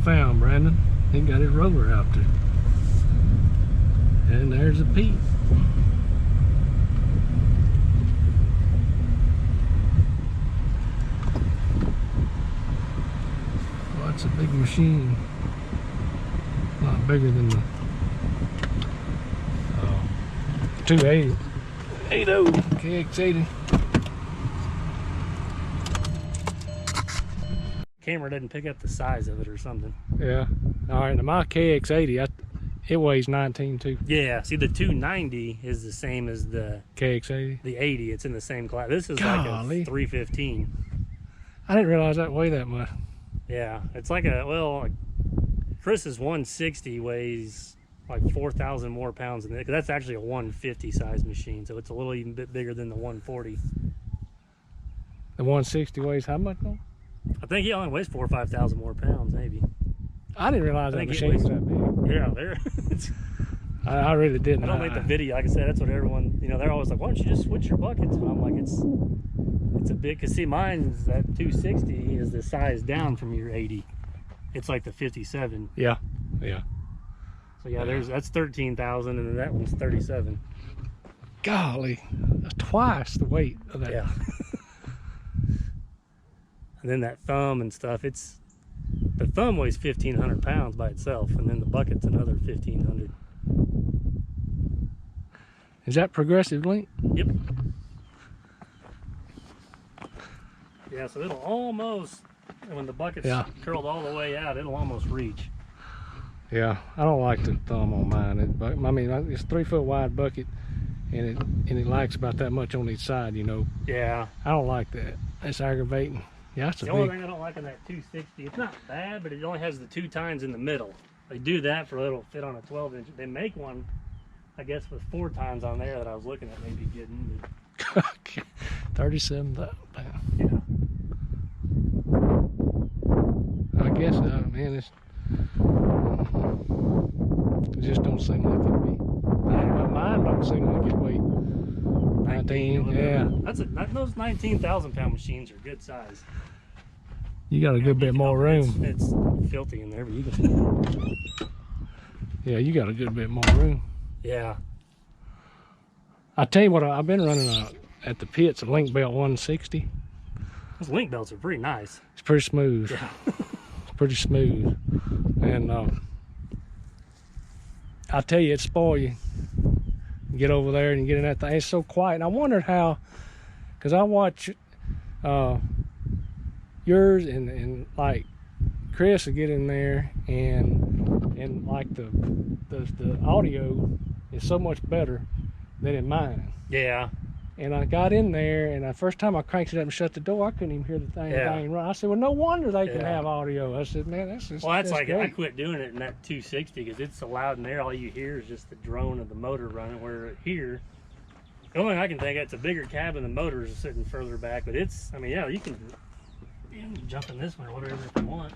found, Brandon. He got his roller out there. And there's a Pete. Well, it's a big machine. A lot bigger than the 280. 80 KX80. Camera didn't pick up the size of it or something. Yeah. All right. Now my KX80, it weighs 19 too. Yeah. See, the 290 is the same as the KX80. The 80. It's in the same class. This is Golly. like a 315. I didn't realize that weighed that much. Yeah. It's like a, well, Chris's 160 weighs like 4,000 more pounds than that, because that's actually a 150 size machine, so it's a little even bit bigger than the 140. The 160 weighs how much though? I think he only weighs 4,000 or 5,000 more pounds, maybe. I didn't realize that machine was that big. Yeah, there. I really didn't. I don't make the video. Like I said, that's what everyone, you know, they're always like, why don't you just switch your buckets? And I'm like, it's a big, because see, mine's that 260 is the size down from your 80. It's like the 57. Yeah, yeah. So yeah, that's 13,000, and then that one's 37. Golly, that's twice the weight of that. Yeah. And then that thumb and stuff, the thumb weighs 1,500 pounds by itself, and then the bucket's another 1,500. Is that progressive link? Yep. Yeah, so it'll almost, when the bucket's curled all the way out, it'll almost reach. Yeah, I don't like the thumb on mine. I mean, it's a 3 foot wide bucket, and it lacks about that much on each side, you know. Yeah. I don't like that. That's aggravating. Yeah, that's the only thing I don't like in that 260. It's not bad, but it only has the 2 tines in the middle. They do that for it'll fit on a 12-inch. They make one, I guess, with 4 tines on there that I was looking at maybe getting. 37,000 pounds. Yeah. I guess, man, it just don't seem like it'd be. Mine don't seem like it weight 19. Yeah. Those 19,000 pound machines are good size. You got a good bit more room. It's filthy in there, but you can. Yeah, you got a good bit more room. Yeah. I tell you what, I've been running at the pits a link belt 160. Those link belts are pretty nice. It's pretty smooth. Yeah. It's pretty smooth, and I tell you, it spoil you. You get over there and you get in that thing. It's so quiet. And I wondered how, because I watch yours and like Chris will get in there and like the audio is so much better than in mine. Yeah. And I got in there, and the first time I cranked it up and shut the door, I couldn't even hear the thing bang run. I said, well, no wonder they can have audio. I said, man, that's just that's like great. I quit doing it in that 260 because it's so loud in there. All you hear is just the drone of the motor running. Where here, the only thing I can think of, it's a bigger cabin. The motor is sitting further back, but it's. I mean, yeah, you can jump in this one or whatever if you want.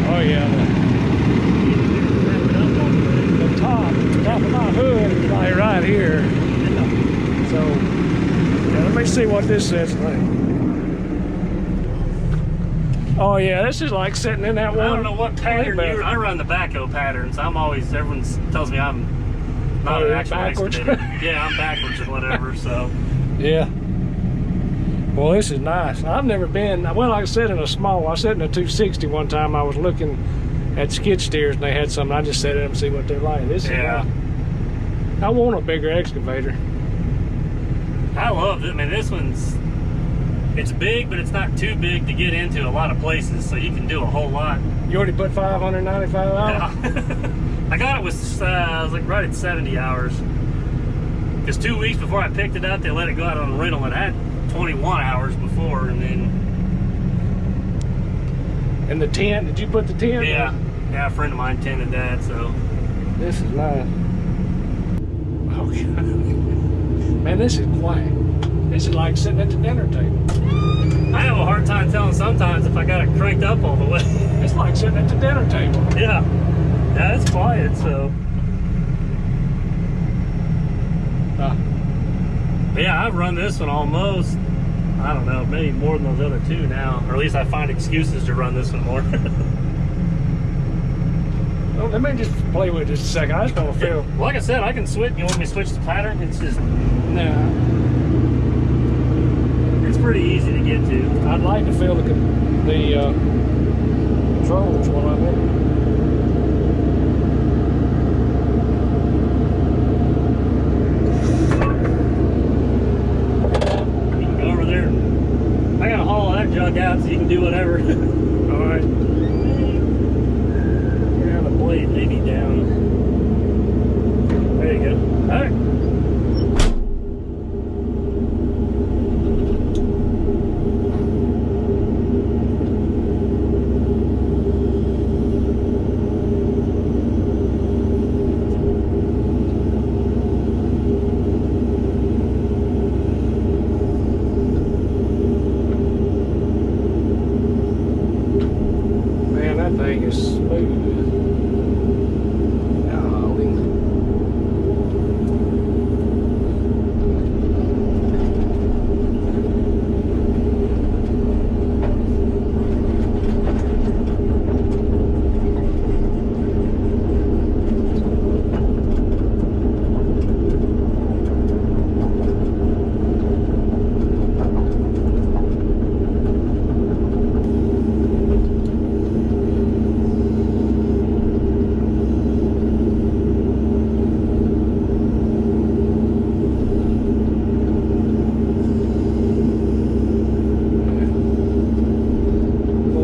Oh yeah. Top of my hood is like right here. So, yeah, let me see what this says. Oh yeah, this is like sitting in that one. I don't know what pattern I run the backhoe patterns. I'm always, everyone tells me I'm not an actual excavator. Yeah, I'm backwards or whatever, so. Yeah. Well, this is nice. I've never been, well, like I said, I sat in a 260 one time. I was looking at skid steers and they had some. I just sat in them and see what they're like. This is I want a bigger excavator. I love it. I mean, this one's, it's big, but it's not too big to get into a lot of places, so you can do a whole lot. You already put 595 hours? Yeah. I got it with, I was like right at 70 hours. Because 2 weeks before I picked it up, they let it go out on rental. It had 21 hours before, and then. And the tent, did you put the tent? Yeah. Yeah, a friend of mine tented that, so. This is nice. Oh, God. Man, this is quiet. This is like sitting at the dinner table. I have a hard time telling sometimes if I got it cranked up all the way. It's like sitting at the dinner table. Yeah. Yeah, it's quiet, so. But yeah, I've run this one almost, I don't know, maybe more than those other two now, or at least I find excuses to run this one more. Well, let me just play with it just a second. I just want to feel. Like I said, I can switch. You want me to switch the pattern? It's just Nah, it's pretty easy to get to. I'd like to feel the controls while I'm in it. You can go over there. I gotta haul that junk out so you can do whatever. All right. Yeah, the blade may be down. There you go. All right. Man, that thing is smooth. Golly.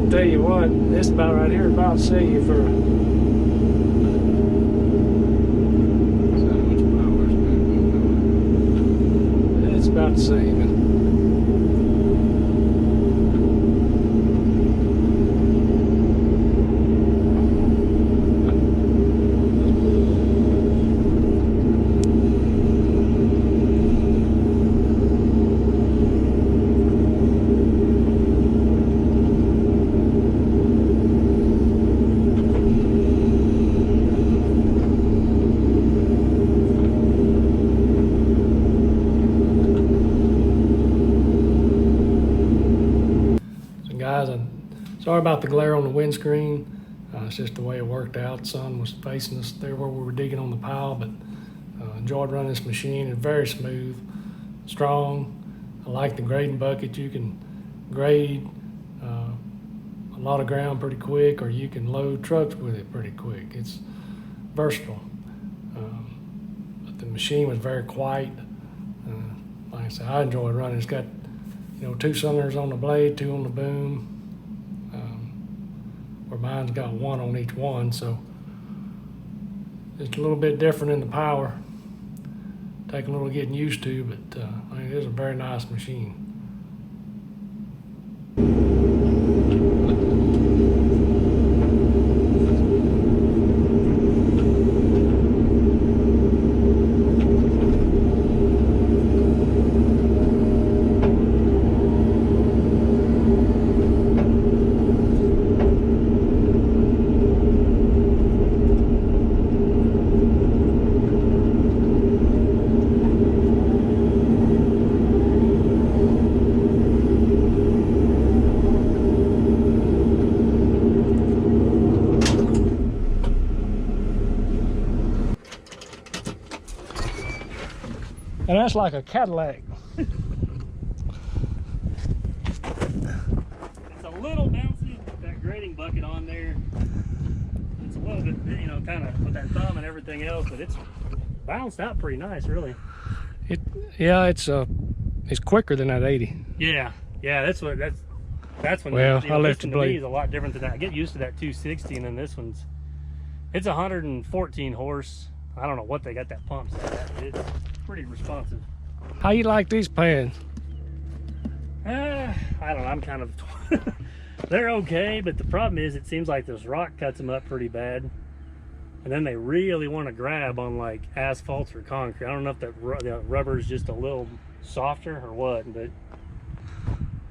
Tell you what, this about right here about sell you for it's about the same. Guys, I'm sorry about the glare on the windscreen. It's just the way it worked out. The sun was facing us there where we were digging on the pile, but enjoyed running this machine. It's very smooth, strong. I like the grading bucket. You can grade a lot of ground pretty quick, or you can load trucks with it pretty quick. It's versatile. But the machine was very quiet. Like I said, I enjoyed running. It's got 2 cylinders on the blade, 2 on the boom, where mine's got 1 on each one, so it's a little bit different in the power. Take a little getting used to, but I mean, it is a very nice machine. And that's like a Cadillac. It's a little bouncy with that grading bucket on there. It's a little bit, kind of with that thumb and everything else, but it's balanced out pretty nice, really. It's quicker than that 80. Yeah, that's when. Well, I left to the blade. me is a lot different than that. I get used to that 260, and then this one's. It's 114 horse. I don't know what they got that pump set at, but it's pretty responsive. How you like these pans? I don't know. I'm kind of. They're okay, but the problem is it seems like this rock cuts them up pretty bad, and then they really want to grab on like asphalt or concrete. I don't know if that rubber is just a little softer or what, but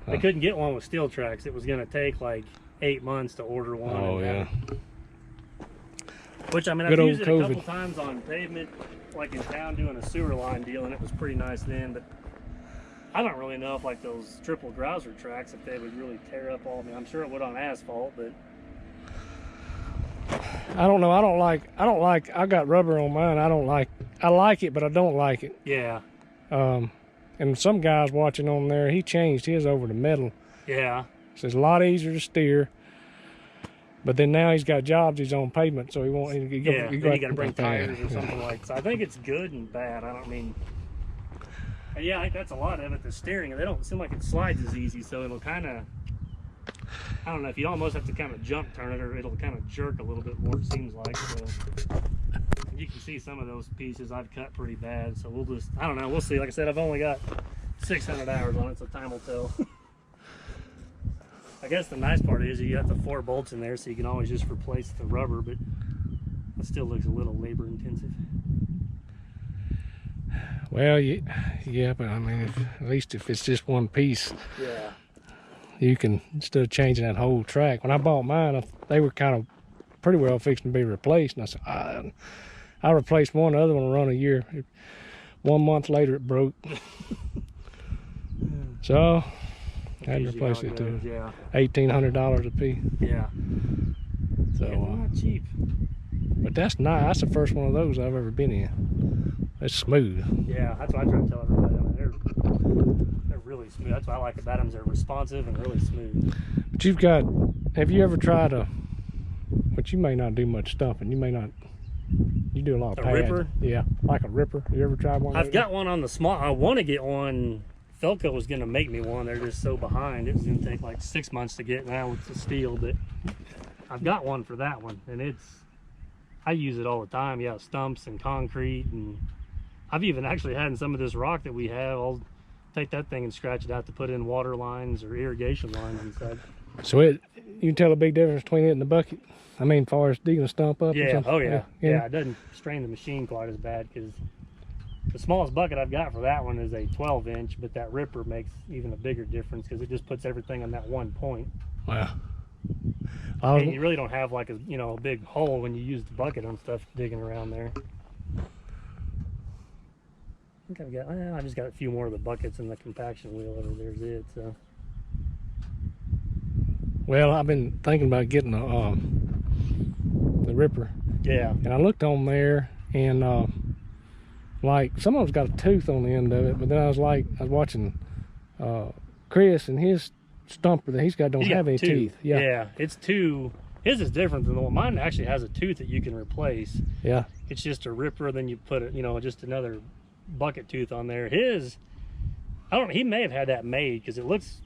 they couldn't get one with steel tracks. It was going to take like 8 months to order one. Oh yeah. Which, I mean, I've used it a couple times on pavement, like in town doing a sewer line deal, and it was pretty nice then, but I don't really know if like those triple grouser tracks, if they would really tear up all. I mean, I'm sure it would on asphalt, but I don't know. I don't like. I got rubber on mine. I like it, but I don't like it. yeah, And some guys watching on there, he changed his over to metal. yeah. So it's a lot easier to steer. But then now he's got jobs. He's on pavement, so he won't. Then you got to bring tires or something like. So I think it's good and bad. I don't mean. Yeah, I think that's a lot of it. The steering, they don't seem like it slides as easy, so it'll kind of. I don't know if you almost have to kind of jump turn it, or it'll kind of jerk a little bit more. It seems like. So you can see some of those pieces I've cut pretty bad. So we'll just. I don't know. We'll see. Like I said, I've only got 600 hours on it, so time will tell. I guess the nice part is you got the 4 bolts in there, so you can always just replace the rubber, but it still looks a little labor intensive. Well, yeah, but I mean, at least if it's just one piece, Yeah. you can, instead of changing that whole track. When I bought mine, they were kind of pretty well fixing to be replaced, and I said, I replaced one, the other one run a year. 1 month later, it broke. So I had to replace it too. Yeah. $1,800 a piece. Yeah. So, yeah, not cheap. but that's nice. That's the first one of those I've ever been in. It's smooth. Yeah, that's what I try to tell everybody. I mean, they're really smooth. That's what I like about them. Is they're responsive and really smooth. But have you ever tried but you may not do much stumping. You may not, you do a lot of pads. Ripper? Yeah, like a ripper. You ever tried one? I've got one on the small. I want to get one. Felco was going to make me one. They're just so behind. It was going to take like 6 months to get now with the steel, but I've got one for that one, and I use it all the time. Yeah, stumps and concrete, and I've even actually had in some of this rock that we have. I'll take that thing and scratch it out to put in water lines or irrigation lines inside. So you can tell a big difference between it and the bucket. I mean, as far as digging a stump up. Yeah. Or something. Oh yeah. Yeah. It doesn't strain the machine quite as bad because the smallest bucket I've got for that one is a 12-inch, but that ripper makes even a bigger difference because it just puts everything on that one point. Wow. And you really don't have like a big hole when you use the bucket on stuff digging around there. I think I just got a few more of the buckets and the compaction wheel over there's it. So. Well, I've been thinking about getting the ripper. Yeah. And I looked on there, and like some of them's got a tooth on the end of it, but then I was watching Chris and his stumper that he's got don't have any teeth. Yeah. Yeah, it's two. His is different than the one. Mine actually has a tooth that you can replace. Yeah. It's just a ripper, then you put it, just another bucket tooth on there. His, he may have had that made because it looks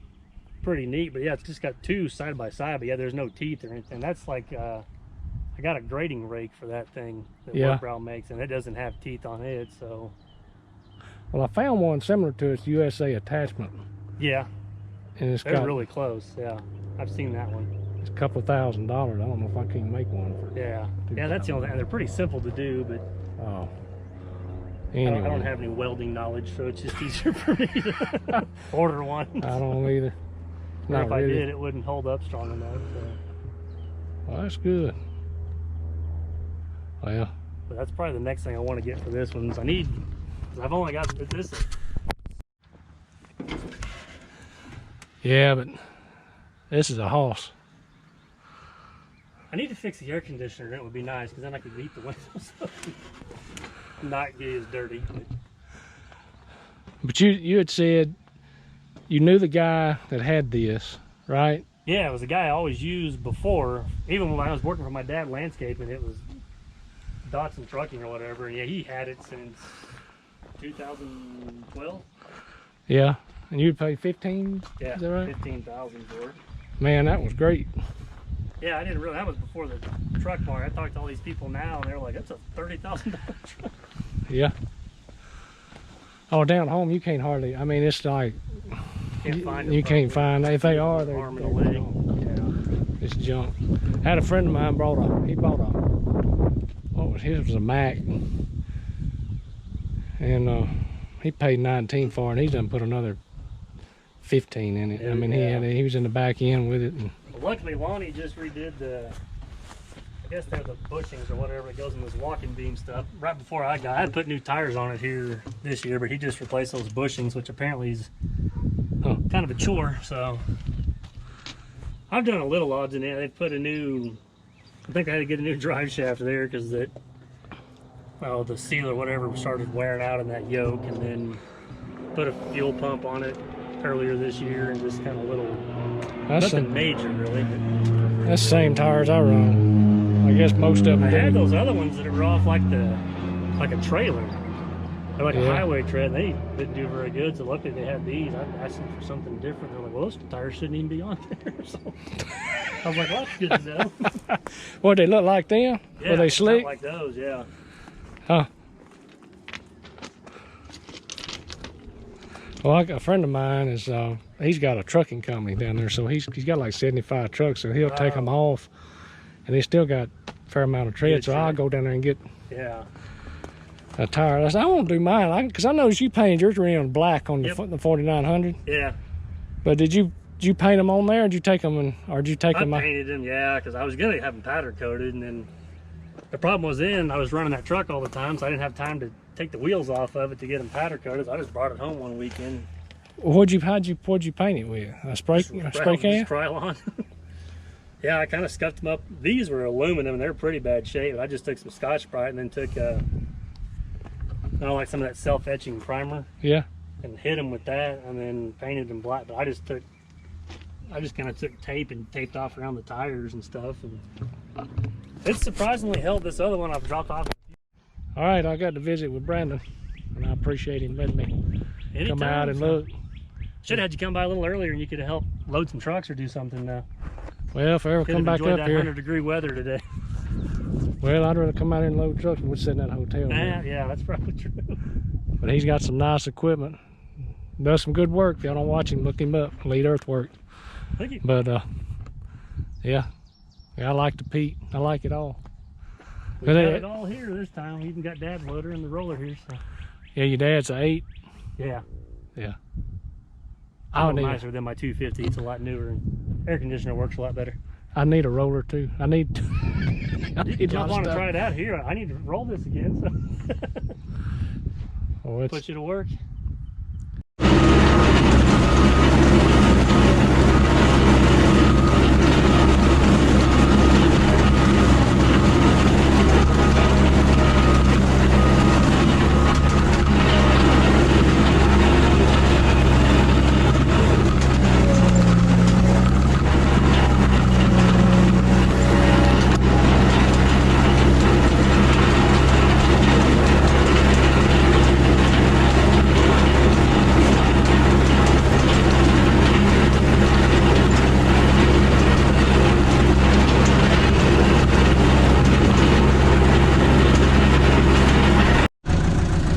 pretty neat, but yeah, it's just got two side by side, but yeah, there's no teeth or anything. That's like, I got a grading rake for that thing that Workbrow makes, and it doesn't have teeth on it, so. Well, I found one similar to its USA attachment. Yeah. And they're really close, yeah. I've seen that one. It's a couple $1,000. I don't know if I can make one for. Yeah. Yeah, that's the only thing. They're pretty simple to do, but. Oh. Anyway. I don't have any welding knowledge, so it's just easier for me to order one. I don't either. Or if I did, it wouldn't hold up strong enough. So. Well, that's good. Well. But that's probably the next thing I want to get for this one. Is because I've only got this. Yeah, but this is a hoss. I need to fix the air conditioner. It would be nice because then I could heat the windows up. Not get as dirty. But you had said you knew the guy that had this, right? Yeah, it was a guy I always used before. Even when I was working for my dad landscaping, it was Dotson Trucking or whatever. And yeah, he had it since 2012. Yeah, and you paid 15. Yeah, is that right? 15,000 for it. Man, that was great. Yeah, I didn't really. That was before the truck market. I talked to all these people now, and they're like, "That's a $30,000 truck." Yeah. Oh, down home you can't hardly. I mean, it's like you can't find. If they are, they're arm and a leg. Yeah. It's junk. I had a friend of mine bought his was a Mac, and he paid 19 for it. And he's done put another 15 in it. I mean, he was in the back end with it. And, luckily, Lonnie just redid the guess they're the bushings or whatever that goes in this walking beam stuff. Right before I got, I had put new tires on it here this year, but he just replaced those bushings, which apparently is kind of a chore. So I've done a little odds in it. They put a new, I think I had to get a new drive shaft there because that, well, the seal or whatever started wearing out in that yoke, and then put a fuel pump on it earlier this year, and just kind of little, nothing major really. But that's the same tires I run. I guess most of them I do. had those other ones that were off like a trailer. They're like a highway tread. They didn't do very good, so luckily they had these. I asked them for something different. They're like, well, those tires shouldn't even be on there. So I was like, well, that's good to know. What, they look like them? Yeah, Were they slick? like those, yeah. Huh. Well, a friend of mine is, he's got a trucking company down there, so he's got like 75 trucks, so he'll take them off, and they still got a fair amount of tread, so I'll go down there and get a tire. I said, I won't do mine, because I noticed you painted yours rim black on the 4900. Yeah. But did you paint them on there, or did you take them I painted them, yeah, because I was going to have them powder coated, and then the problem was then I was running that truck all the time, so I didn't have time to take the wheels off of it to get them powder coated. So I just brought it home one weekend. What'd you paint it with? A spray can? Krylon. Yeah, I kind of scuffed them up. These were aluminum and they're pretty bad shape. I just took some Scotch-Brite and then took like some of that self-etching primer. Yeah. And hit them with that and then painted them black. But I just kind of took tape and taped off around the tires and stuff, and it's surprisingly held. This other one I've dropped off. All right, I got to visit with Brandon, and I appreciate him letting me come out and look. Should have had you come by a little earlier, and you could have helped load some trucks or do something. Well, if I ever come back up that here, 100-degree weather today. Well, I'd rather come out here and load trucks than we'd sit in that hotel. Yeah, that's probably true. But he's got some nice equipment. Does some good work. If y'all don't watch him, look him up. Lead Earthworks. Thank you. But yeah, I like the Pete. I like it all. We got it all here this time. We even got Dad's loader and the roller here. So. Yeah, your dad's a 8. Yeah. Yeah. I don't need nicer than my 250. It's a lot newer, and air conditioner works a lot better. I need a roller too. I need you don't want to try it out here. I need to roll this again. So. Put you to work.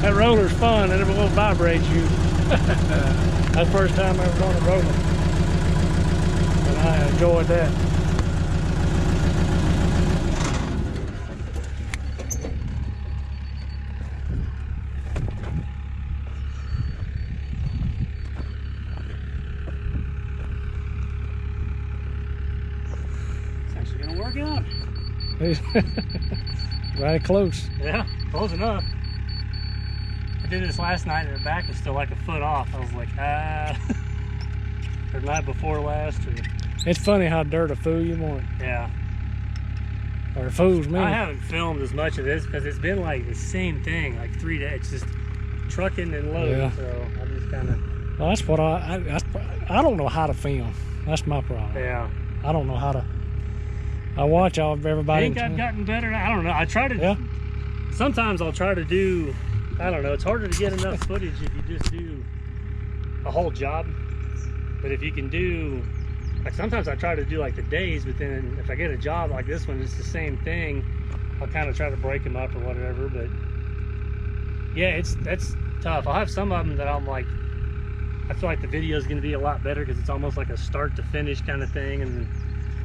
That roller's fun, and it will vibrate you. That's the first time I ever on a roller, and I enjoyed that. It's actually gonna work out. Right close. Yeah, close enough. I did this last night and the back was still like a foot off. I was like, or night before last. Or... It's funny how dirt will fool you more. Yeah. Or it fools me. I haven't filmed as much of this because it's been like the same thing, like 3 days. It's just trucking and loading. Yeah. So I just kind of. Well, that's what I don't know how to film. That's my problem. Yeah. I don't know how to. I watch everybody. I think I've gotten better. I don't know. I try to. Yeah. Sometimes I'll try to do. I don't know. It's harder to get enough footage if you just do a whole job. But if you can do, like sometimes I try to do like the days, but then if I get a job like this one, it's the same thing. I'll kind of try to break them up or whatever. But yeah, that's tough. I'll have some of them that I'm like, I feel like the video is going to be a lot better because it's almost like a start to finish kind of thing. And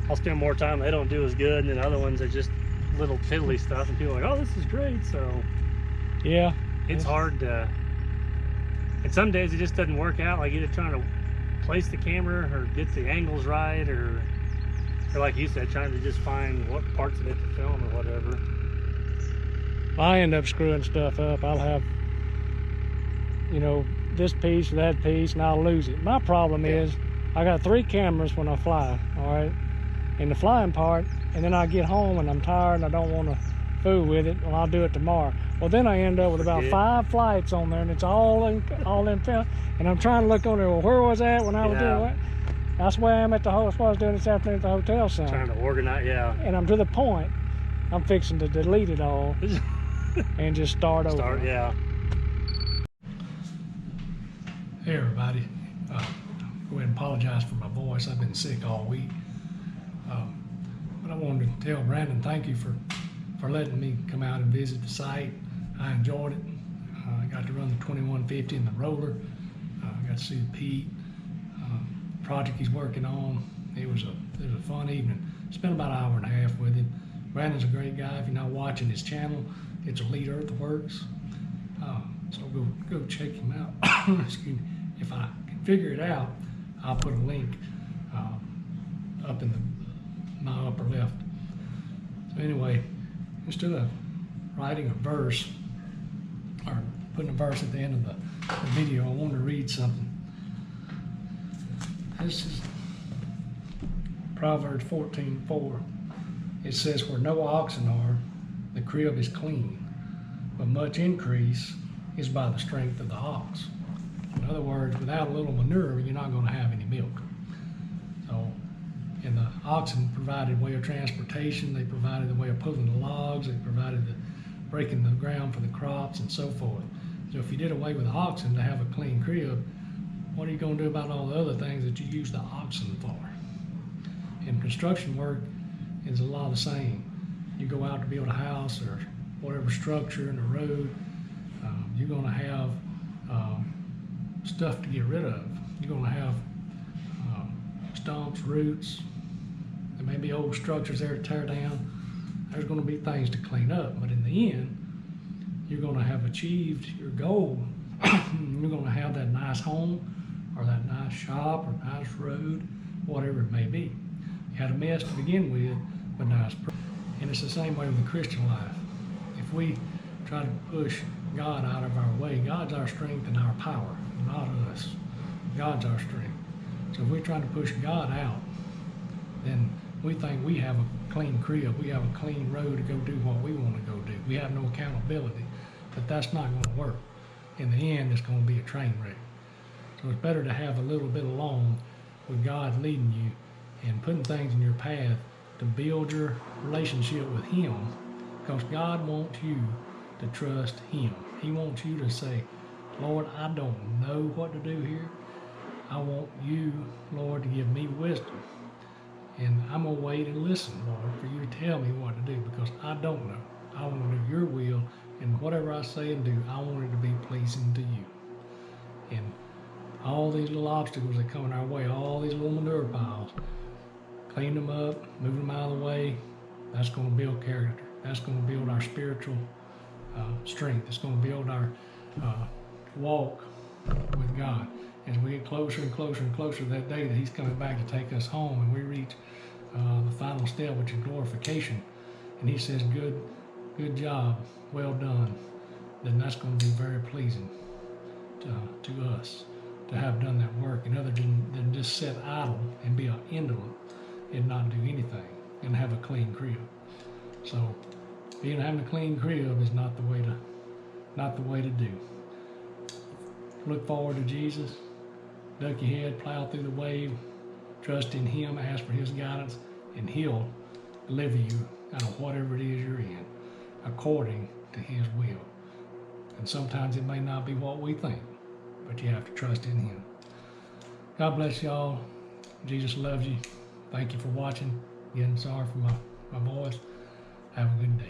I'll spend more time. They don't do as good. And then other ones are just little fiddly stuff. And people are like, oh, this is great. So yeah. It's hard to, and some days it just doesn't work out, like either trying to place the camera or get the angles right, or Or like you said, trying to just find what parts of it to film or whatever. If I end up screwing stuff up, I'll have, you know, this piece, that piece, and I'll lose it. My problem is I got 3 cameras when I fly, all right? In the flying part, and then I get home and I'm tired and I don't want to fool with it. Well, I'll do it tomorrow. Well, then I end up with about 5 flights on there, and it's all in film. And I'm trying to look on there. Well, where was that when I was doing what? That's why I'm at the hotel. That's what I was doing this afternoon at the hotel center. Trying to organize, And I'm to the point. I'm fixing to delete it all and just start over. Hey everybody. Go ahead and apologize for my voice. I've been sick all week. But I wanted to tell Brandon thank you for letting me come out and visit the site. I enjoyed it. I got to run the 2150 and the roller. I got to see Pete. Project he's working on. It was a fun evening. Spent about an hour and a half with him. Brandon's a great guy. If you're not watching his channel, it's Elite Earthworks. So go check him out. Excuse me. If I can figure it out, I'll put a link up in my upper left. So anyway, instead of writing a verse or putting a verse at the end of the video, I wanted to read something. This is Proverbs 14:4. It says, where no oxen are, the crib is clean, but much increase is by the strength of the ox. In other words, without a little manure, you're not going to have any milk. So, and the oxen provided way of transportation, they provided the way of pulling the logs, they provided the breaking the ground for the crops and so forth. So if you did away with the oxen to have a clean crib, what are you going to do about all the other things that you use the oxen for? And construction work is a lot the same. You go out to build a house or whatever structure in the road, you're going to have stuff to get rid of. You're going to have stumps, roots. There may be old structures there to tear down. There's going to be things to clean up, but in the end, you're going to have achieved your goal. You're going to have that nice home or that nice shop or nice road, whatever it may be. You had a mess to begin with, but now it's perfect. And it's the same way with the Christian life. If we try to push God out of our way, God's our strength and our power, not us. God's our strength. So if we're trying to push God out, then we think we have a clean crib, we have a clean road to go do what we want to go do. We have no accountability, but that's not going to work. In the end, it's going to be a train wreck. So it's better to have a little bit along with God leading you and putting things in your path to build your relationship with Him, because God wants you to trust Him. He wants you to say, Lord, I don't know what to do here. I want you, Lord, to give me wisdom. And I'm going to wait and listen, Lord, for you to tell me what to do, because I don't know. I want to do your will, and whatever I say and do, I want it to be pleasing to you. And all these little obstacles that come in our way, all these little manure piles, clean them up, move them out of the way. That's going to build character. That's going to build our spiritual strength. It's going to build our walk with God. As we get closer and closer and closer to that day that He's coming back to take us home, and we reach the final step, which is glorification, and He says, good job, well done, then that's going to be very pleasing to us to have done that work, and other than just sit idle and be indolent and not do anything and have a clean crib. So having a clean crib is not the way to do. Look forward to Jesus, duck your head, plow through the wave, trust in Him, ask for His guidance, and He'll deliver you out of whatever it is you're in according to His will. And sometimes it may not be what we think, but you have to trust in Him. God bless y'all. Jesus loves you. Thank you for watching. Again, sorry for my voice. Have a good day.